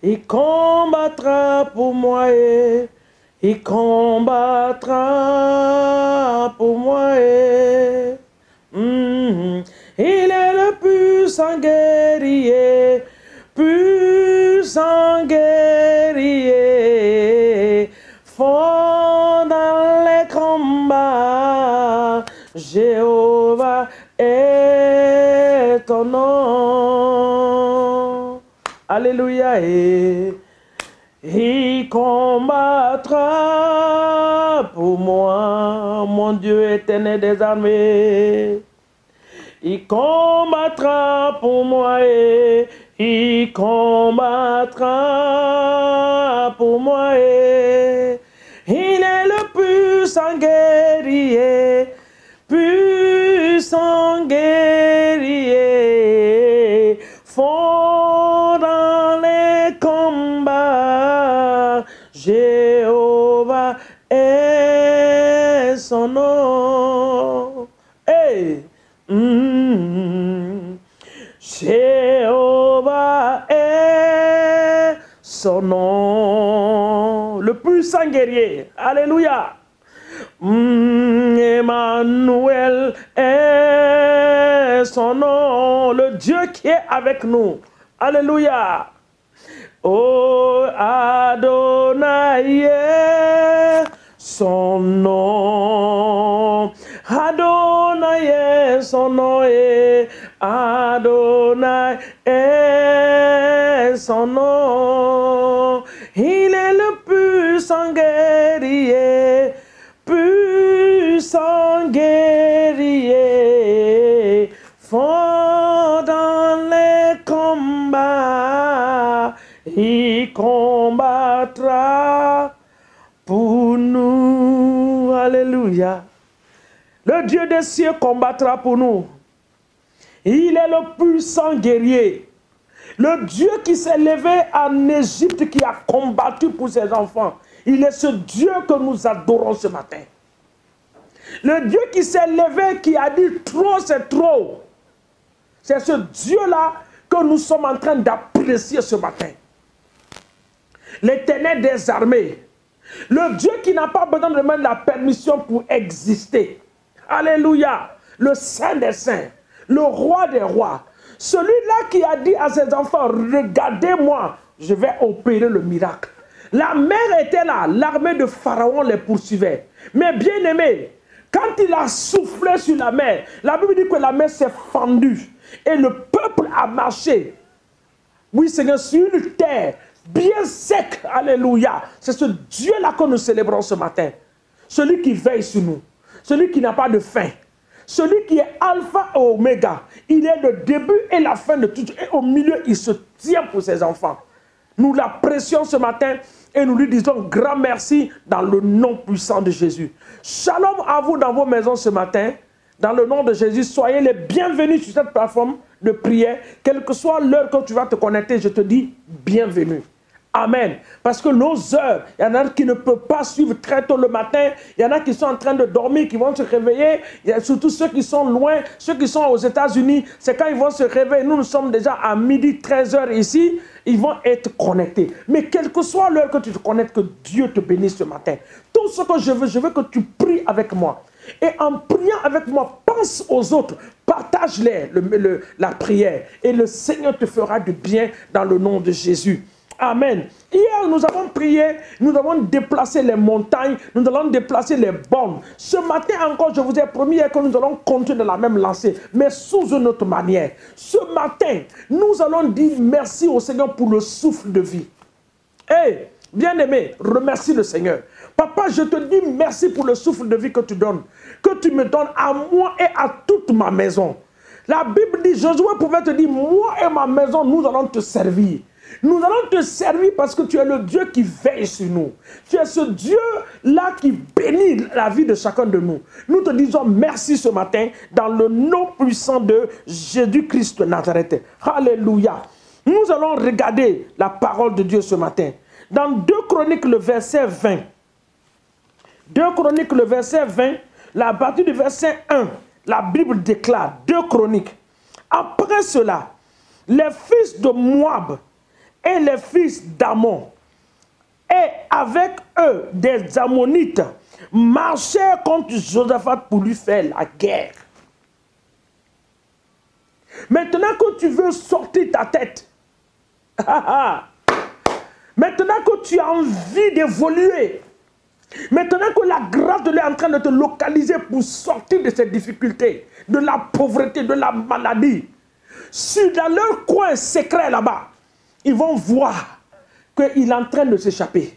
Il combattra pour moi et il combattra pour moi et il est le puissant guerrier, fort dans les combats. Jéhovah est ton nom. Alléluia. Et il combattra pour moi, mon Dieu éternel des armées. Il combattra pour moi et il combattra pour moi et il est le puissant guerrier, fort dans les combats. Jéhovah est son nom. Hey! Jéhovah est son nom, le puissant guerrier. Alléluia. Emmanuel est son nom, le Dieu qui est avec nous. Alléluia. Oh, Adonai est son nom. Adonai est son nom et Adonai est son nom. Il est le puissant guerrier, fort dans les combats. Il combattra pour nous. Alléluia. Le Dieu des cieux combattra pour nous. Il est le puissant guerrier. Le Dieu qui s'est levé en Égypte, qui a combattu pour ses enfants. Il est ce Dieu que nous adorons ce matin. Le Dieu qui s'est levé, qui a dit trop, c'est trop. C'est ce Dieu-là que nous sommes en train d'apprécier ce matin. L'Éternel des armées. Le Dieu qui n'a pas besoin de demander la permission pour exister. Alléluia. Le Saint des Saints. Le Roi des Rois. Celui-là qui a dit à ses enfants, regardez-moi, je vais opérer le miracle. La mer était là, l'armée de Pharaon les poursuivait. Mais bien aimé, quand il a soufflé sur la mer, la Bible dit que la mer s'est fendue. Et le peuple a marché. Oui Seigneur, sur une terre bien sec. Alléluia. C'est ce Dieu-là que nous célébrons ce matin. Celui qui veille sur nous. Celui qui n'a pas de fin. Celui qui est alpha et oméga. Il est le début et la fin de tout. Et au milieu, il se tient pour ses enfants. Nous l'apprécions ce matin et nous lui disons grand merci dans le nom puissant de Jésus. Shalom à vous dans vos maisons ce matin. Dans le nom de Jésus, soyez les bienvenus sur cette plateforme de prière. Quelle que soit l'heure que tu vas te connecter, je te dis bienvenue. Amen. Parce que nos heures, il y en a qui ne peuvent pas suivre très tôt le matin. Il y en a qui sont en train de dormir, qui vont se réveiller. Il y a surtout ceux qui sont loin, ceux qui sont aux États-Unis. C'est quand ils vont se réveiller. Nous sommes déjà à midi 13h ici. Ils vont être connectés. Mais quelle que soit l'heure que tu te connectes, que Dieu te bénisse ce matin. Tout ce que je veux que tu pries avec moi. Et en priant avec moi, pense aux autres. Partage-les la prière. Et le Seigneur te fera du bien dans le nom de Jésus. Amen. Hier, nous avons prié, nous avons déplacé les montagnes, nous allons déplacer les bornes. Ce matin encore, je vous ai promis que nous allons continuer de la même lancée, mais sous une autre manière. Ce matin, nous allons dire merci au Seigneur pour le souffle de vie. Hey, bien-aimé, remercie le Seigneur. Papa, je te dis merci pour le souffle de vie que tu donnes. Que tu me donnes à moi et à toute ma maison. La Bible dit, Josué pouvait te dire, moi et ma maison, nous allons te servir. Nous allons te servir parce que tu es le Dieu qui veille sur nous. Tu es ce Dieu-là qui bénit la vie de chacun de nous. Nous te disons merci ce matin dans le nom puissant de Jésus-Christ de Nazareth. Alléluia. Nous allons regarder la parole de Dieu ce matin. Dans 2 Chroniques, le verset 20. 2 Chroniques, le verset 20, à partir du verset 1, la Bible déclare, 2 Chroniques. Après cela, les fils de Moab et les fils d'Amon, et avec eux des Ammonites, marchèrent contre Josaphat pour lui faire la guerre. Maintenant que tu veux sortir ta tête, maintenant que tu as envie d'évoluer, maintenant que la grâce de Dieu est en train de te localiser pour sortir de ces difficultés, de la pauvreté, de la maladie, si dans leur coin secret là-bas, ils vont voir qu'il est en train de s'échapper.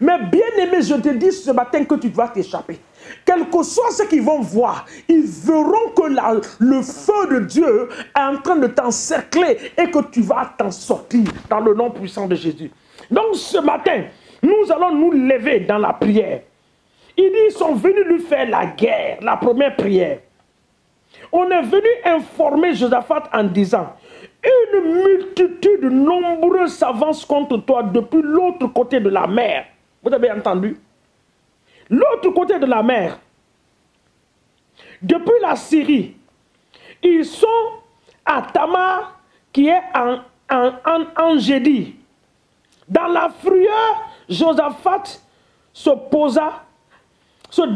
Mais bien aimé, je te dis ce matin que tu dois t'échapper. Quel que soit ce qu'ils vont voir, ils verront que le feu de Dieu est en train de t'encercler et que tu vas t'en sortir dans le nom puissant de Jésus. Donc ce matin, nous allons nous lever dans la prière. Il dit, ils sont venus lui faire la guerre, la première prière. On est venu informer Josaphat en disant, une multitude nombreuse s'avance contre toi depuis l'autre côté de la mer. Vous avez entendu? L'autre côté de la mer, depuis la Syrie, ils sont à Tamar, qui est en Gédi. Dans la fureur, Josaphat se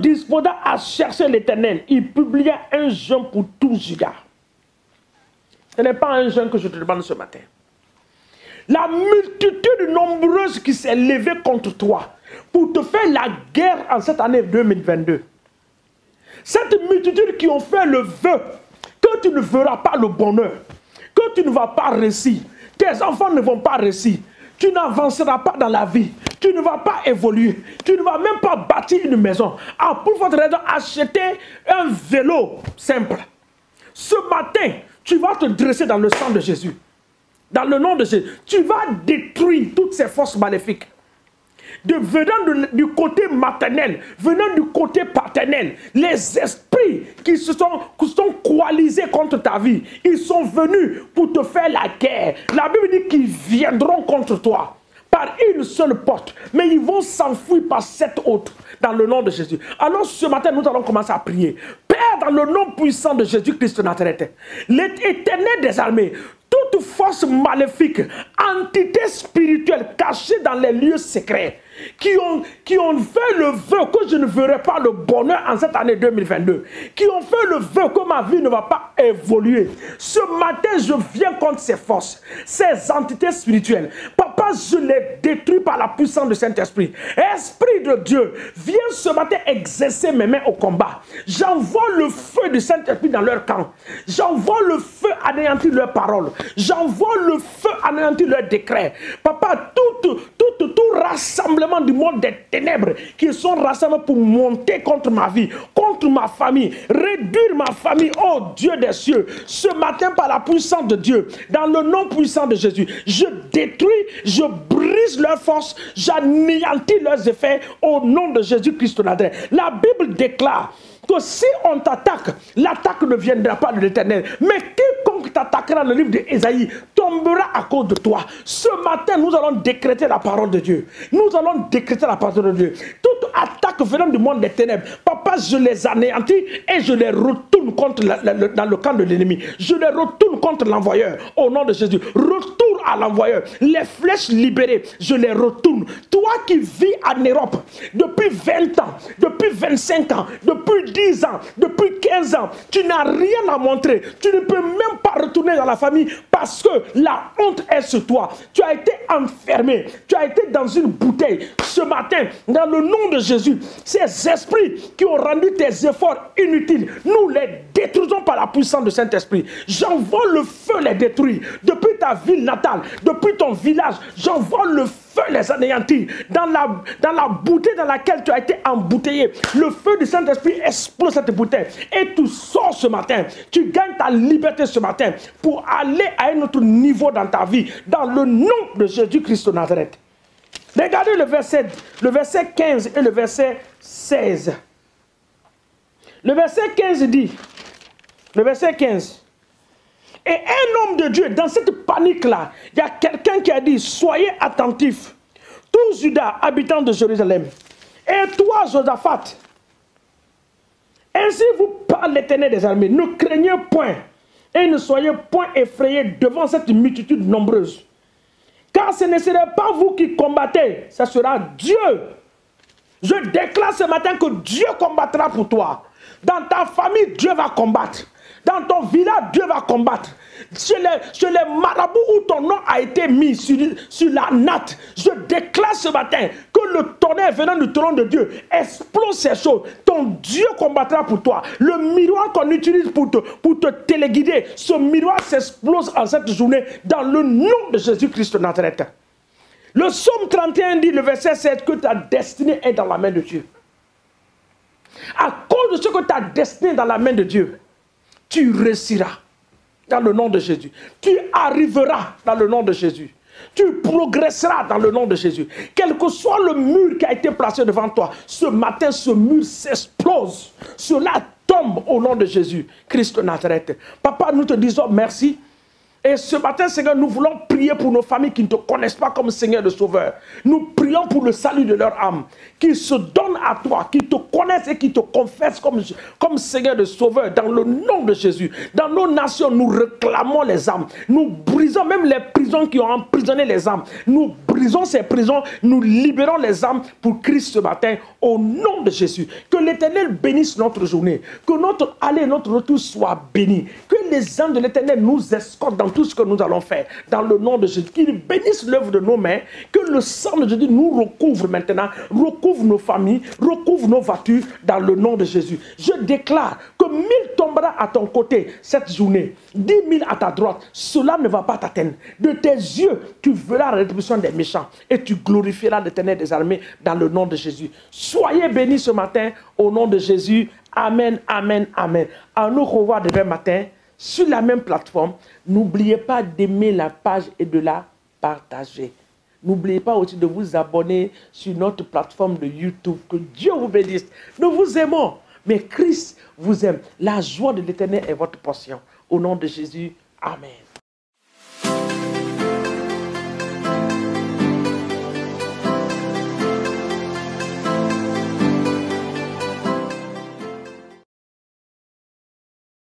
disposa à chercher l'Éternel. Il publia un jeûne pour tout Juda. Ce n'est pas un jeûne que je te demande ce matin. La multitude nombreuse qui s'est levée contre toi pour te faire la guerre en cette année 2022. Cette multitude qui ont fait le vœu que tu ne verras pas le bonheur, que tu ne vas pas réussir, tes enfants ne vont pas réussir, tu n'avanceras pas dans la vie, tu ne vas pas évoluer, tu ne vas même pas bâtir une maison. Ah, pour votre raison, acheter un vélo simple. Ce matin, tu vas te dresser dans le sang de Jésus. Dans le nom de Jésus, tu vas détruire toutes ces forces maléfiques. Venant du côté maternel, venant du côté paternel, les esprits qui sont coalisés contre ta vie, ils sont venus pour te faire la guerre. La Bible dit qu'ils viendront contre toi par une seule porte, mais ils vont s'enfuir par 7 autres, dans le nom de Jésus. Alors ce matin, nous allons commencer à prier. Père, dans le nom puissant de Jésus-Christ de Nazareth, l'Éternel des armées, toute force maléfique, entité spirituelle cachée dans les lieux secrets, qui ont fait le vœu que je ne verrai pas le bonheur en cette année 2022, qui ont fait le vœu que ma vie ne va pas évoluer. Ce matin, je viens contre ces forces, ces entités spirituelles. Papa, je les détruis par la puissance du Saint-Esprit. Esprit de Dieu, viens ce matin exercer mes mains au combat. J'envoie le feu du Saint-Esprit dans leur camp. J'envoie le feu anéantir leurs paroles. J'envoie le feu anéantir leurs décrets. Papa, tout rassemblement du monde des ténèbres qui sont rassemblés pour monter contre ma vie, contre ma famille, réduire ma famille, oh Dieu des cieux, ce matin par la puissance de Dieu, dans le nom puissant de Jésus, je détruis, je brise leurs forces, j'anéantis leurs effets au nom de Jésus-Christ de Nazareth. La Bible déclare que si on t'attaque, l'attaque ne viendra pas de l'Éternel. Mais quiconque t'attaquera, le livre d'Ésaïe, tombera à cause de toi. Ce matin, nous allons décréter la parole de Dieu. Nous allons décréter la parole de Dieu. Toute attaque venant du monde des ténèbres, papa, je les anéantis et je les retourne contre dans le camp de l'ennemi. Je les retourne contre l'envoyeur. Au nom de Jésus, retourne à l'envoyeur. Les flèches libérées, je les retourne. Toi qui vis en Europe depuis 20 ans, depuis 25 ans, depuis 10 ans, depuis 15 ans, tu n'as rien à montrer. Tu ne peux même pas retourner dans la famille parce que la honte est sur toi. Tu as été enfermé. Tu as été dans une bouteille. Ce matin, dans le nom de Jésus, ces esprits qui ont rendu tes efforts inutiles, nous les détruisons par la puissance du Saint-Esprit. J'envoie le feu les détruire. Depuis ta ville natale, depuis ton village, j'envoie le feu les anéantir. Dans la bouteille dans laquelle tu as été embouteillé, le feu du Saint-Esprit explose cette bouteille et tu sors ce matin. Tu gagnes ta liberté ce matin pour aller à un autre niveau dans ta vie, dans le nom de Jésus-Christ de Nazareth. Regardez le verset 15 et le verset 16. Le verset 15 dit, le verset 15, et un homme de Dieu, dans cette panique-là, il y a quelqu'un qui a dit, soyez attentifs, tous Judas, habitants de Jérusalem, et toi, Josaphat, ainsi vous parle l'Éternel des armées, ne craignez point, et ne soyez point effrayés devant cette multitude nombreuse. Car ce ne sera pas vous qui combattez, ce sera Dieu. Je déclare ce matin que Dieu combattra pour toi. Dans ta famille, Dieu va combattre. Dans ton village, Dieu va combattre. Chez les marabouts où ton nom a été mis sur la natte, je déclare ce matin que le tonnerre venant du trône de Dieu explose ces choses. Ton Dieu combattra pour toi. Le miroir qu'on utilise pour te téléguider, ce miroir s'explose en cette journée dans le nom de Jésus-Christ de Nazareth. Le psaume 31 dit, le verset 7, que ta destinée est dans la main de Dieu. À cause de ce que ta destinée est dans la main de Dieu, tu réussiras dans le nom de Jésus. Tu arriveras dans le nom de Jésus. Tu progresseras dans le nom de Jésus. Quel que soit le mur qui a été placé devant toi, ce matin, ce mur s'explose. Cela tombe au nom de Jésus, Christ de Nazareth. Papa, nous te disons merci. Et ce matin, Seigneur, nous voulons prier pour nos familles qui ne te connaissent pas comme Seigneur de Sauveur. Nous prions pour le salut de leur âme, qu'ils se donnent à toi, qu'ils te connaissent et qu'ils te confessent comme Seigneur de Sauveur, dans le nom de Jésus. Dans nos nations, nous réclamons les âmes. Nous brisons même les prisons qui ont emprisonné les âmes. Nous brisons ces prisons, nous libérons les âmes pour Christ ce matin, au nom de Jésus. Que l'Éternel bénisse notre journée, que notre aller et notre retour soit béni, que les âmes de l'Éternel nous escortent dans tout ce que nous allons faire, dans le nom de Jésus. Qu'il bénisse l'œuvre de nos mains, que le sang de Jésus nous recouvre maintenant, recouvre nos familles, recouvre nos voitures, dans le nom de Jésus. Je déclare que 1000 tombera à ton côté cette journée, 10 000 à ta droite, cela ne va pas t'atteindre. De tes yeux, tu verras la rétribution des méchants et tu glorifieras l'Éternel des armées dans le nom de Jésus. Soyez bénis ce matin au nom de Jésus. Amen, amen, amen. À nous revoir demain matin sur la même plateforme. N'oubliez pas d'aimer la page et de la partager. N'oubliez pas aussi de vous abonner sur notre plateforme de YouTube. Que Dieu vous bénisse. Nous vous aimons, mais Christ vous aime. La joie de l'Éternel est votre portion. Au nom de Jésus, amen.